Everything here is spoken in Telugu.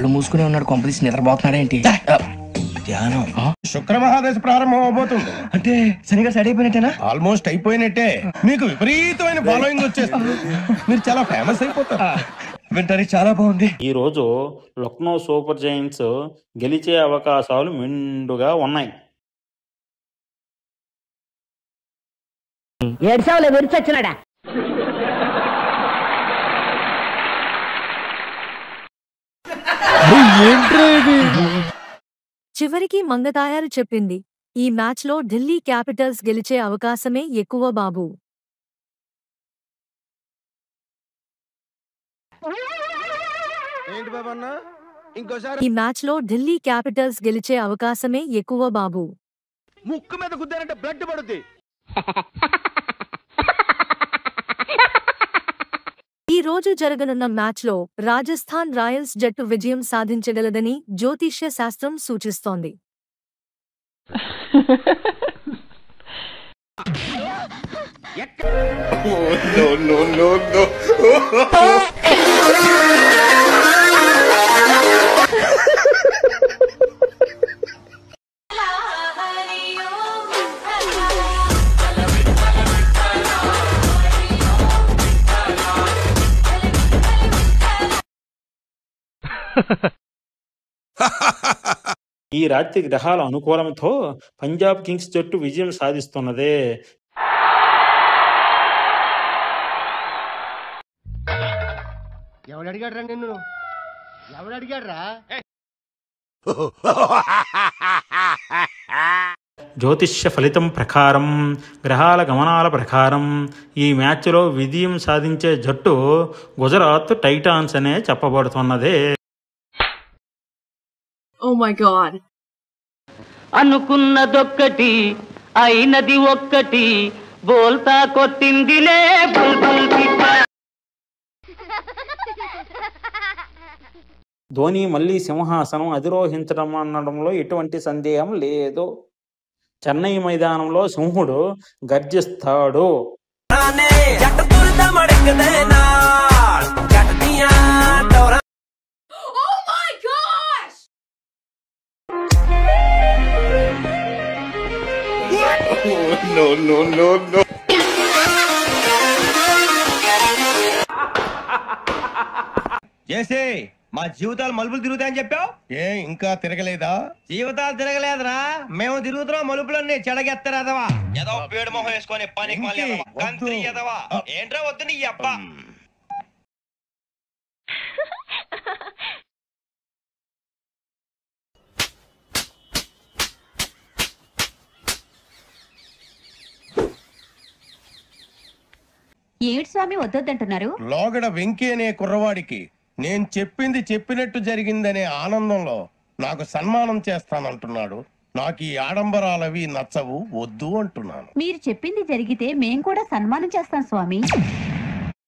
కళ్ళు మూసుకునే ఉన్నాడు, కొంపదీసి నిద్రపోతున్నాడేంటి? ధ్యానం. శుక్ర మహాదశ ప్రారంభం అవబోతుంది. అంటే సరిగా సెట్ అయిపోయినట్టేనా? ఆల్మోస్ట్ అయిపోయినట్టే. మీకు విపరీతమైన ఫాలోయింగ్ వచ్చేస్తుంది. మీరు చాలా ఫేమస్ అయిపోతారు. వింటానికి చాలా బాగుంది. ఈ రోజు లక్నో సూపర్ జైంట్స్ గెలిచే అవకాశాలు మెండుగా ఉన్నాయి. చివరికి మంగతాయారు చెప్పింది, ఈ మ్యాచ్లో ఢిల్లీ క్యాపిటల్స్ గెలిచే అవకాశమే ఎక్కువ బాబు. ఈ మ్యాచ్లో ఢిల్లీ క్యాపిటల్స్ గెలిచే అవకాశమే ఎక్కువ బాబు. ముక్కు మీద గుద్దారంటే బ్లడ్ పడుద్ది. ఈ రోజు జరగనున్న మ్యాచ్లో రాజస్థాన్ రాయల్స్ జట్టు విజయం సాధించగలదని జ్యోతిష్య శాస్త్రం సూచిస్తోంది. ఈ రాత్రి గ్రహాల అనుకూలంతో పంజాబ్ కింగ్స్ జట్టు విజయం సాధిస్తున్నదే. జ్యోతిష్య ఫలితం ప్రకారం, గ్రహాల గమనాల ప్రకారం ఈ మ్యాచ్లో విజయం సాధించే జట్టు గుజరాత్ టైటాన్స్ అనే చెప్పబడుతున్నదే. Oh my god. అనుకున్నదొక్కటి అయినది ఒక్కటి బోల్తా కొట్టిందిలే బుల్బుల్ పిట్ట. ధోని మళ్లీ సింహాసనం అధిరోహించడం అనడంలో ఎటువంటి సందేహం లేదు. చెన్నై మైదానంలో సింహుడు గర్జిస్తాడు. చేసే మా జీవితాలు మలుపులు తిరుగుతాయని చెప్పావు, ఇంకా తిరగలేదా? జీవితాలు తిరగలేదురా, మేము తిరుగుతున్నాం మలుపులన్నీ. చెడగెత్తరాదవా ఏదో పేడు మొహం వేసుకొని పనికి మళ్ళీ గంత్రి ఎదవా. ఏంట్రా వద్దు నీ అబ్బా. ఏడు స్వామి వద్దొద్దంటున్నారు? లోగడ వెంకీ అనే కుర్రవాడికి నేను చెప్పింది చెప్పినట్టు జరిగిందనే ఆనందంలో నాకు సన్మానం చేస్తానంటున్నాడు. నాకు ఈ ఆడంబరాలవి నచ్చవు, వద్దు అంటున్నాను. మీరు చెప్పింది జరిగితే మేం కూడా సన్మానం చేస్తాం స్వామి.